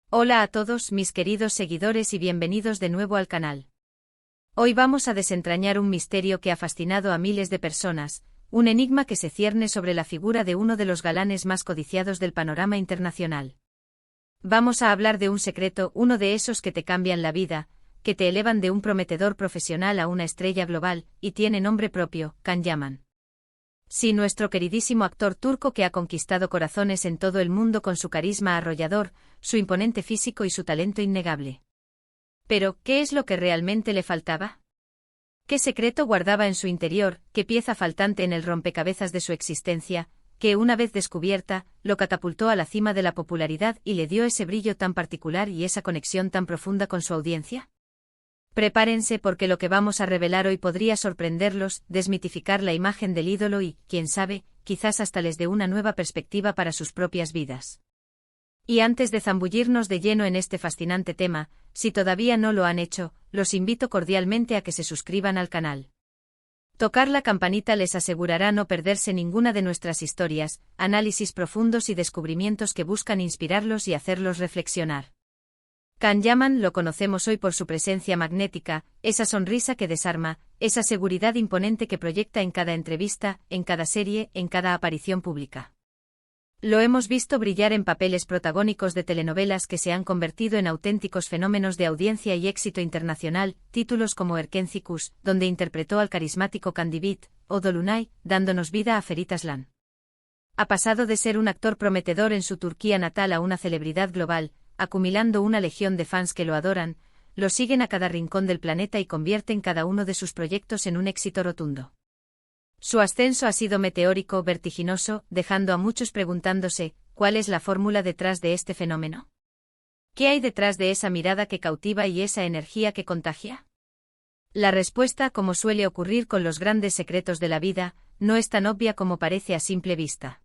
Hola a todos mis queridos seguidores y bienvenidos de nuevo al canal. Hoy vamos a desentrañar un misterio que ha fascinado a miles de personas, un enigma que se cierne sobre la figura de uno de los galanes más codiciados del panorama internacional. Vamos a hablar de un secreto, uno de esos que te cambian la vida, que te elevan de un prometedor profesional a una estrella global, y tiene nombre propio, Can Yaman. Sí, nuestro queridísimo actor turco que ha conquistado corazones en todo el mundo con su carisma arrollador, su imponente físico y su talento innegable. Pero, ¿qué es lo que realmente le faltaba? ¿Qué secreto guardaba en su interior, qué pieza faltante en el rompecabezas de su existencia, que una vez descubierta, lo catapultó a la cima de la popularidad y le dio ese brillo tan particular y esa conexión tan profunda con su audiencia? Prepárense porque lo que vamos a revelar hoy podría sorprenderlos, desmitificar la imagen del ídolo y, quién sabe, quizás hasta les dé una nueva perspectiva para sus propias vidas. Y antes de zambullirnos de lleno en este fascinante tema, si todavía no lo han hecho, los invito cordialmente a que se suscriban al canal. Tocar la campanita les asegurará no perderse ninguna de nuestras historias, análisis profundos y descubrimientos que buscan inspirarlos y hacerlos reflexionar. Can Yaman lo conocemos hoy por su presencia magnética, esa sonrisa que desarma, esa seguridad imponente que proyecta en cada entrevista, en cada serie, en cada aparición pública. Lo hemos visto brillar en papeles protagónicos de telenovelas que se han convertido en auténticos fenómenos de audiencia y éxito internacional, títulos como Erkencikus, donde interpretó al carismático Candibit, o Dolunay, dándonos vida a Ferit Aslan. Ha pasado de ser un actor prometedor en su Turquía natal a una celebridad global, acumulando una legión de fans que lo adoran, lo siguen a cada rincón del planeta y convierten cada uno de sus proyectos en un éxito rotundo. Su ascenso ha sido meteórico, vertiginoso, dejando a muchos preguntándose, ¿cuál es la fórmula detrás de este fenómeno? ¿Qué hay detrás de esa mirada que cautiva y esa energía que contagia? La respuesta, como suele ocurrir con los grandes secretos de la vida, no es tan obvia como parece a simple vista.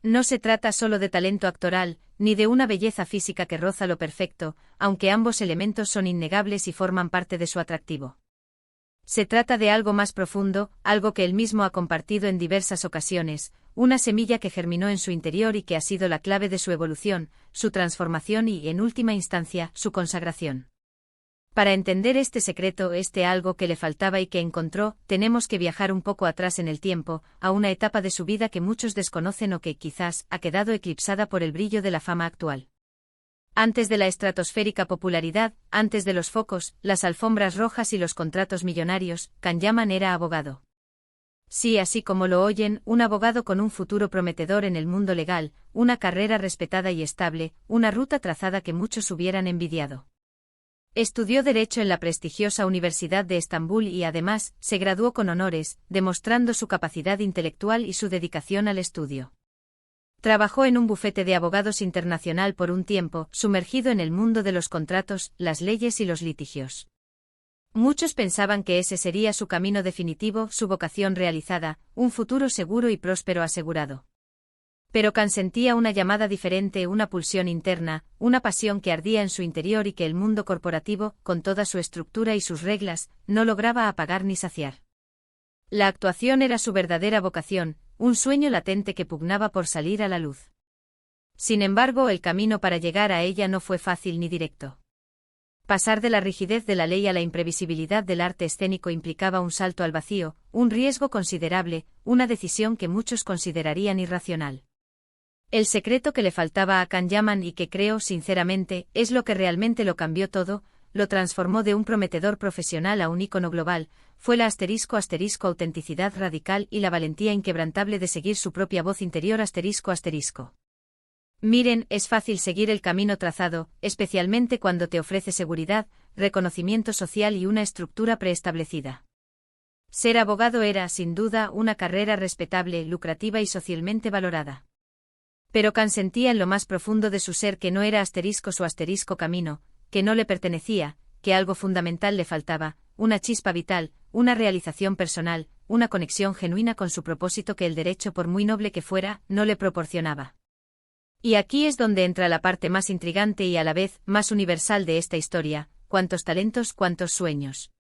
No se trata solo de talento actoral, ni de una belleza física que roza lo perfecto, aunque ambos elementos son innegables y forman parte de su atractivo. Se trata de algo más profundo, algo que él mismo ha compartido en diversas ocasiones, una semilla que germinó en su interior y que ha sido la clave de su evolución, su transformación y, en última instancia, su consagración. Para entender este secreto, algo que le faltaba y que encontró, tenemos que viajar un poco atrás en el tiempo, a una etapa de su vida que muchos desconocen o que, quizás, ha quedado eclipsada por el brillo de la fama actual. Antes de la estratosférica popularidad, antes de los focos, las alfombras rojas y los contratos millonarios, Can Yaman era abogado. Sí, así como lo oyen, un abogado con un futuro prometedor en el mundo legal, una carrera respetada y estable, una ruta trazada que muchos hubieran envidiado. Estudió Derecho en la prestigiosa Universidad de Estambul y además, se graduó con honores, demostrando su capacidad intelectual y su dedicación al estudio. Trabajó en un bufete de abogados internacional por un tiempo, sumergido en el mundo de los contratos, las leyes y los litigios. Muchos pensaban que ese sería su camino definitivo, su vocación realizada, un futuro seguro y próspero asegurado. Pero Can sentía una llamada diferente, una pulsión interna, una pasión que ardía en su interior y que el mundo corporativo, con toda su estructura y sus reglas, no lograba apagar ni saciar. La actuación era su verdadera vocación, un sueño latente que pugnaba por salir a la luz. Sin embargo, el camino para llegar a ella no fue fácil ni directo. Pasar de la rigidez de la ley a la imprevisibilidad del arte escénico implicaba un salto al vacío, un riesgo considerable, una decisión que muchos considerarían irracional. El secreto que le faltaba a Can Yaman y que creo, sinceramente, es lo que realmente lo cambió todo, lo transformó de un prometedor profesional a un ícono global, fue la *** autenticidad radical y la valentía inquebrantable de seguir su propia voz interior ***. Miren, es fácil seguir el camino trazado, especialmente cuando te ofrece seguridad, reconocimiento social y una estructura preestablecida. Ser abogado era, sin duda, una carrera respetable, lucrativa y socialmente valorada. Pero Can sentía en lo más profundo de su ser que no era su camino, que no le pertenecía, que algo fundamental le faltaba, una chispa vital, una realización personal, una conexión genuina con su propósito que el derecho, por muy noble que fuera, no le proporcionaba. Y aquí es donde entra la parte más intrigante y a la vez más universal de esta historia: cuántos talentos, cuántos sueños.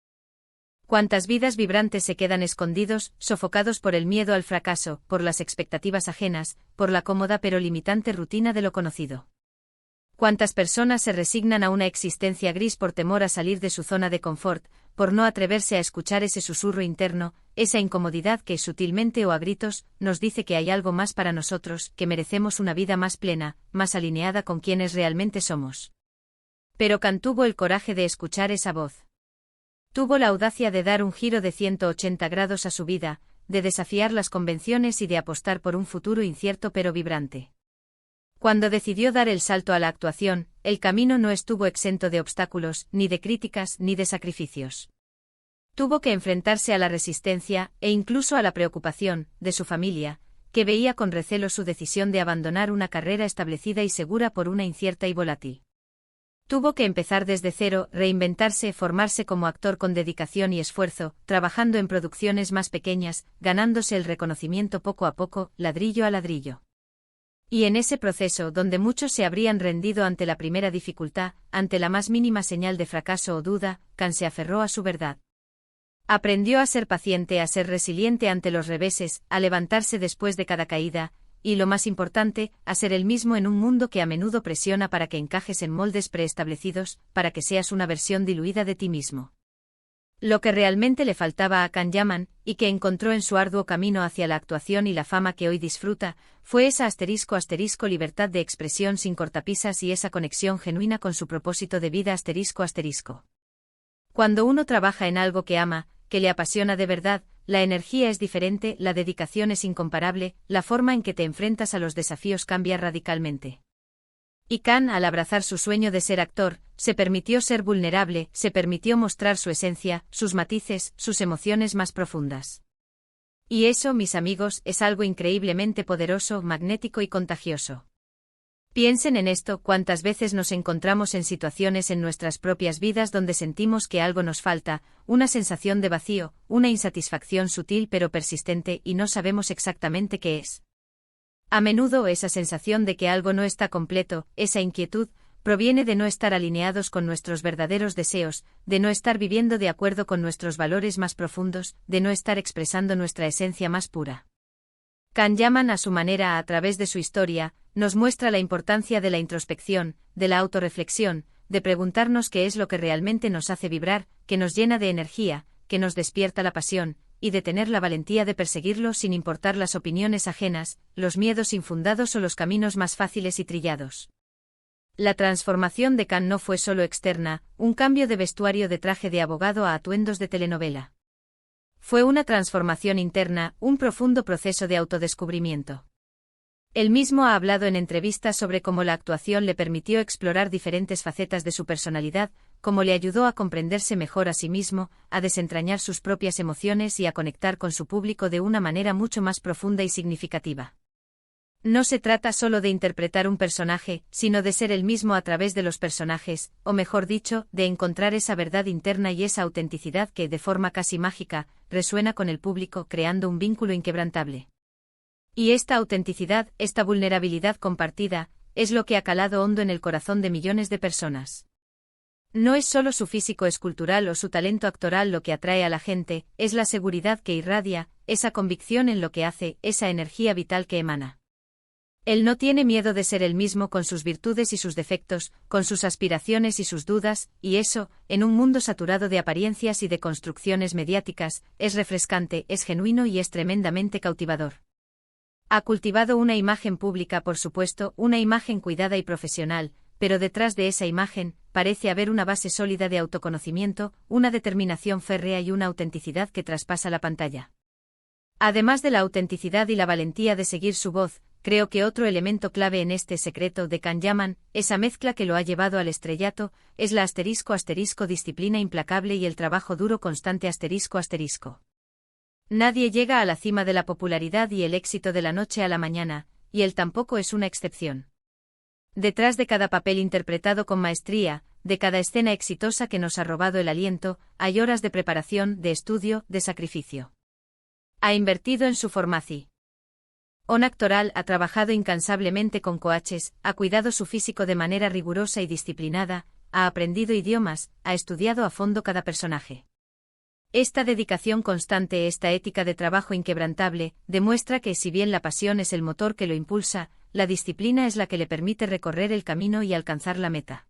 Cuántas vidas vibrantes se quedan escondidos, sofocados por el miedo al fracaso, por las expectativas ajenas, por la cómoda pero limitante rutina de lo conocido. ¿Cuántas personas se resignan a una existencia gris por temor a salir de su zona de confort, por no atreverse a escuchar ese susurro interno, esa incomodidad que sutilmente o a gritos nos dice que hay algo más para nosotros, que merecemos una vida más plena, más alineada con quienes realmente somos? Pero Kant tuvo el coraje de escuchar esa voz. Tuvo la audacia de dar un giro de 180 grados a su vida, de desafiar las convenciones y de apostar por un futuro incierto pero vibrante. Cuando decidió dar el salto a la actuación, el camino no estuvo exento de obstáculos, ni de críticas, ni de sacrificios. Tuvo que enfrentarse a la resistencia, e incluso a la preocupación, de su familia, que veía con recelo su decisión de abandonar una carrera establecida y segura por una incierta y volátil. Tuvo que empezar desde cero, reinventarse, formarse como actor con dedicación y esfuerzo, trabajando en producciones más pequeñas, ganándose el reconocimiento poco a poco, ladrillo a ladrillo. Y en ese proceso, donde muchos se habrían rendido ante la primera dificultad, ante la más mínima señal de fracaso o duda, Kant se aferró a su verdad. Aprendió a ser paciente, a ser resiliente ante los reveses, a levantarse después de cada caída, y lo más importante, a ser el mismo en un mundo que a menudo presiona para que encajes en moldes preestablecidos, para que seas una versión diluida de ti mismo. Lo que realmente le faltaba a Kant Yaman, y que encontró en su arduo camino hacia la actuación y la fama que hoy disfruta, fue esa ** libertad de expresión sin cortapisas y esa conexión genuina con su propósito de vida ***. Cuando uno trabaja en algo que ama, que le apasiona de verdad, la energía es diferente, la dedicación es incomparable, la forma en que te enfrentas a los desafíos cambia radicalmente. Y Kant, al abrazar su sueño de ser actor, se permitió ser vulnerable, se permitió mostrar su esencia, sus matices, sus emociones más profundas. Y eso, mis amigos, es algo increíblemente poderoso, magnético y contagioso. Piensen en esto: cuántas veces nos encontramos en situaciones en nuestras propias vidas donde sentimos que algo nos falta, una sensación de vacío, una insatisfacción sutil pero persistente, y no sabemos exactamente qué es. A menudo esa sensación de que algo no está completo, esa inquietud, proviene de no estar alineados con nuestros verdaderos deseos, de no estar viviendo de acuerdo con nuestros valores más profundos, de no estar expresando nuestra esencia más pura. Kant Yaman, a su manera, a través de su historia, nos muestra la importancia de la introspección, de la autorreflexión, de preguntarnos qué es lo que realmente nos hace vibrar, que nos llena de energía, que nos despierta la pasión, y de tener la valentía de perseguirlo sin importar las opiniones ajenas, los miedos infundados o los caminos más fáciles y trillados. La transformación de Kant no fue solo externa, un cambio de vestuario de traje de abogado a atuendos de telenovela. Fue una transformación interna, un profundo proceso de autodescubrimiento. Él mismo ha hablado en entrevistas sobre cómo la actuación le permitió explorar diferentes facetas de su personalidad, cómo le ayudó a comprenderse mejor a sí mismo, a desentrañar sus propias emociones y a conectar con su público de una manera mucho más profunda y significativa. No se trata solo de interpretar un personaje, sino de ser él mismo a través de los personajes, o mejor dicho, de encontrar esa verdad interna y esa autenticidad que, de forma casi mágica, resuena con el público, creando un vínculo inquebrantable. Y esta autenticidad, esta vulnerabilidad compartida, es lo que ha calado hondo en el corazón de millones de personas. No es solo su físico escultural o su talento actoral lo que atrae a la gente, es la seguridad que irradia, esa convicción en lo que hace, esa energía vital que emana. Él no tiene miedo de ser él mismo con sus virtudes y sus defectos, con sus aspiraciones y sus dudas, y eso, en un mundo saturado de apariencias y de construcciones mediáticas, es refrescante, es genuino y es tremendamente cautivador. Ha cultivado una imagen pública, por supuesto, una imagen cuidada y profesional, pero detrás de esa imagen, parece haber una base sólida de autoconocimiento, una determinación férrea y una autenticidad que traspasa la pantalla. Además de la autenticidad y la valentía de seguir su voz, creo que otro elemento clave en este secreto de Kant Yaman, esa mezcla que lo ha llevado al estrellato, es la ** disciplina implacable y el trabajo duro constante ***. Nadie llega a la cima de la popularidad y el éxito de la noche a la mañana, y él tampoco es una excepción. Detrás de cada papel interpretado con maestría, de cada escena exitosa que nos ha robado el aliento, hay horas de preparación, de estudio, de sacrificio. Ha invertido en su formación actoral, ha trabajado incansablemente con coaches, ha cuidado su físico de manera rigurosa y disciplinada, ha aprendido idiomas, ha estudiado a fondo cada personaje. Esta dedicación constante, esta ética de trabajo inquebrantable, demuestra que si bien la pasión es el motor que lo impulsa, la disciplina es la que le permite recorrer el camino y alcanzar la meta.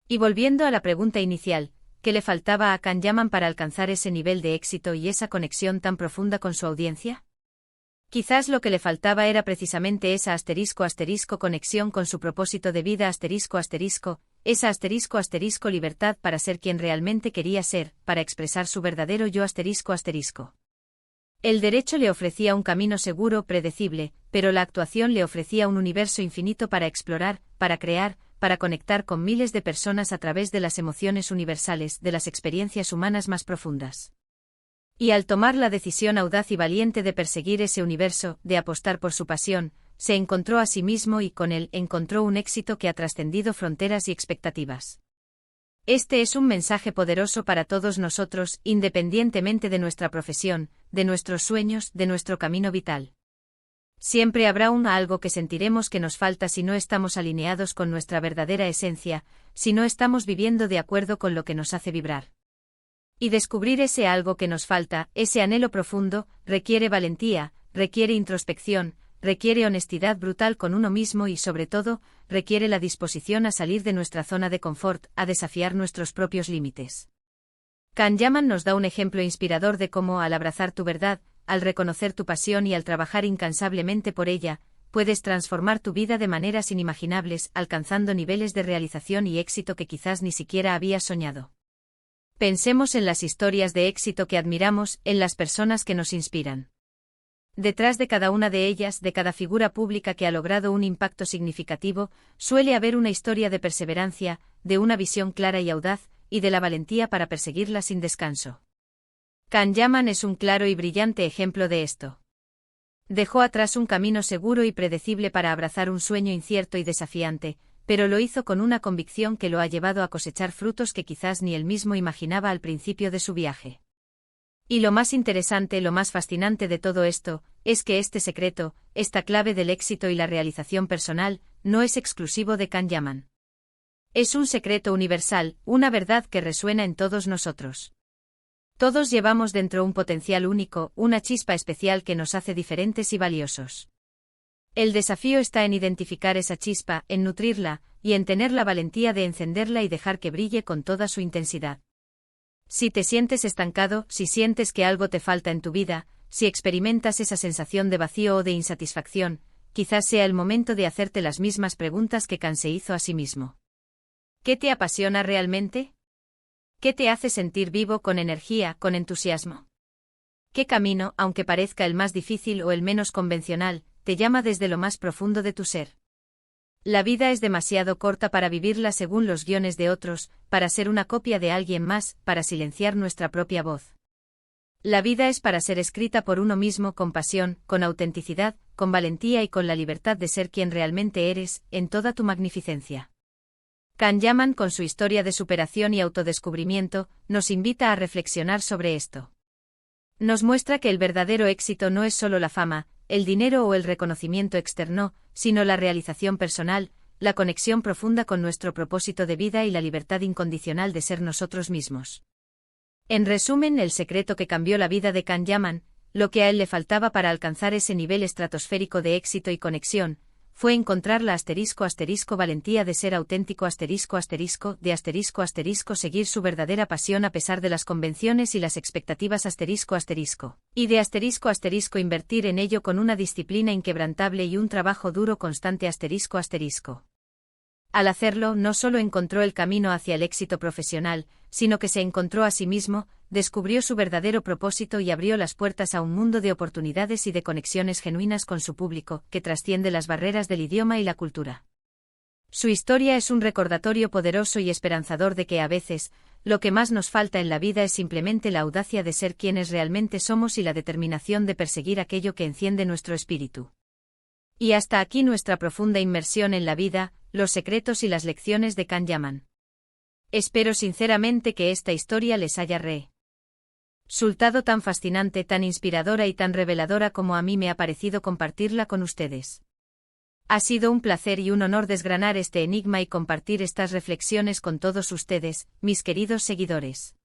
Y volviendo a la pregunta inicial, ¿qué le faltaba a Can Yaman para alcanzar ese nivel de éxito y esa conexión tan profunda con su audiencia? Quizás lo que le faltaba era precisamente esa *** conexión con su propósito de vida ***, esa *** libertad para ser quien realmente quería ser, para expresar su verdadero yo ***. El derecho le ofrecía un camino seguro, predecible, pero la actuación le ofrecía un universo infinito para explorar, para crear, para conectar con miles de personas a través de las emociones universales, de las experiencias humanas más profundas. Y al tomar la decisión audaz y valiente de perseguir ese universo, de apostar por su pasión, se encontró a sí mismo y con él encontró un éxito que ha trascendido fronteras y expectativas. Este es un mensaje poderoso para todos nosotros, independientemente de nuestra profesión, de nuestros sueños, de nuestro camino vital. Siempre habrá algo que sentiremos que nos falta si no estamos alineados con nuestra verdadera esencia, si no estamos viviendo de acuerdo con lo que nos hace vibrar. Y descubrir ese algo que nos falta, ese anhelo profundo, requiere valentía, requiere introspección, requiere honestidad brutal con uno mismo y sobre todo, requiere la disposición a salir de nuestra zona de confort, a desafiar nuestros propios límites. Can Yaman nos da un ejemplo inspirador de cómo al abrazar tu verdad, al reconocer tu pasión y al trabajar incansablemente por ella, puedes transformar tu vida de maneras inimaginables, alcanzando niveles de realización y éxito que quizás ni siquiera habías soñado. Pensemos en las historias de éxito que admiramos, en las personas que nos inspiran. Detrás de cada una de ellas, de cada figura pública que ha logrado un impacto significativo, suele haber una historia de perseverancia, de una visión clara y audaz, y de la valentía para perseguirla sin descanso. Can Yaman es un claro y brillante ejemplo de esto. Dejó atrás un camino seguro y predecible para abrazar un sueño incierto y desafiante, pero lo hizo con una convicción que lo ha llevado a cosechar frutos que quizás ni él mismo imaginaba al principio de su viaje. Y lo más interesante, lo más fascinante de todo esto, es que este secreto, esta clave del éxito y la realización personal, no es exclusivo de Can Yaman. Es un secreto universal, una verdad que resuena en todos nosotros. Todos llevamos dentro un potencial único, una chispa especial que nos hace diferentes y valiosos. El desafío está en identificar esa chispa, en nutrirla, y en tener la valentía de encenderla y dejar que brille con toda su intensidad. Si te sientes estancado, si sientes que algo te falta en tu vida, si experimentas esa sensación de vacío o de insatisfacción, quizás sea el momento de hacerte las mismas preguntas que Can se hizo a sí mismo. ¿Qué te apasiona realmente? ¿Qué te hace sentir vivo, con energía, con entusiasmo? ¿Qué camino, aunque parezca el más difícil o el menos convencional, te llama desde lo más profundo de tu ser? La vida es demasiado corta para vivirla según los guiones de otros, para ser una copia de alguien más, para silenciar nuestra propia voz. La vida es para ser escrita por uno mismo con pasión, con autenticidad, con valentía y con la libertad de ser quien realmente eres, en toda tu magnificencia. Can Yaman, con su historia de superación y autodescubrimiento, nos invita a reflexionar sobre esto. Nos muestra que el verdadero éxito no es solo la fama, el dinero o el reconocimiento externo, sino la realización personal, la conexión profunda con nuestro propósito de vida y la libertad incondicional de ser nosotros mismos. En resumen, el secreto que cambió la vida de Can Yaman, lo que a él le faltaba para alcanzar ese nivel estratosférico de éxito y conexión, fue encontrar la *** valentía de ser auténtico *** seguir su verdadera pasión a pesar de las convenciones y las expectativas ***, y de *** invertir en ello con una disciplina inquebrantable y un trabajo duro constante ***. Al hacerlo, no solo encontró el camino hacia el éxito profesional, sino que se encontró a sí mismo, descubrió su verdadero propósito y abrió las puertas a un mundo de oportunidades y de conexiones genuinas con su público, que trasciende las barreras del idioma y la cultura. Su historia es un recordatorio poderoso y esperanzador de que a veces, lo que más nos falta en la vida es simplemente la audacia de ser quienes realmente somos y la determinación de perseguir aquello que enciende nuestro espíritu. Y hasta aquí nuestra profunda inmersión en la vida, los secretos y las lecciones de Can Yaman. Espero sinceramente que esta historia les haya resultado tan fascinante, tan inspiradora y tan reveladora como a mí me ha parecido compartirla con ustedes. Ha sido un placer y un honor desgranar este enigma y compartir estas reflexiones con todos ustedes, mis queridos seguidores.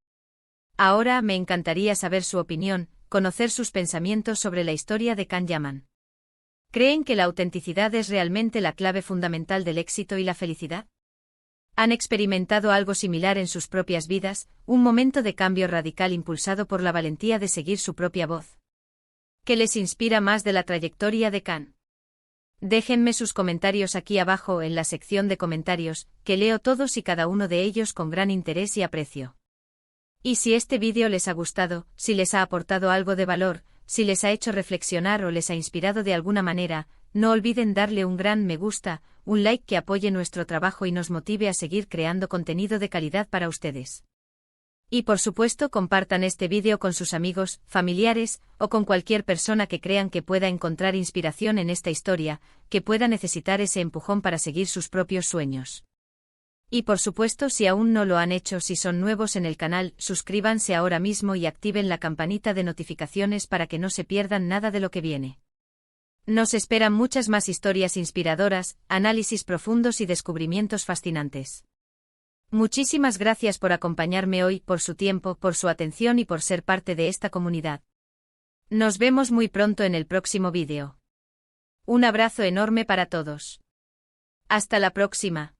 Ahora me encantaría saber su opinión, conocer sus pensamientos sobre la historia de Can Yaman. ¿Creen que la autenticidad es realmente la clave fundamental del éxito y la felicidad? ¿Han experimentado algo similar en sus propias vidas, un momento de cambio radical impulsado por la valentía de seguir su propia voz? ¿Qué les inspira más de la trayectoria de Khan? Déjenme sus comentarios aquí abajo en la sección de comentarios, que leo todos y cada uno de ellos con gran interés y aprecio. Y si este vídeo les ha gustado, si les ha aportado algo de valor, si les ha hecho reflexionar o les ha inspirado de alguna manera, no olviden darle un gran me gusta, un like que apoye nuestro trabajo y nos motive a seguir creando contenido de calidad para ustedes. Y por supuesto compartan este vídeo con sus amigos, familiares, o con cualquier persona que crean que pueda encontrar inspiración en esta historia, que pueda necesitar ese empujón para seguir sus propios sueños. Y por supuesto, si aún no lo han hecho, si son nuevos en el canal, suscríbanse ahora mismo y activen la campanita de notificaciones para que no se pierdan nada de lo que viene. Nos esperan muchas más historias inspiradoras, análisis profundos y descubrimientos fascinantes. Muchísimas gracias por acompañarme hoy, por su tiempo, por su atención y por ser parte de esta comunidad. Nos vemos muy pronto en el próximo vídeo. Un abrazo enorme para todos. Hasta la próxima.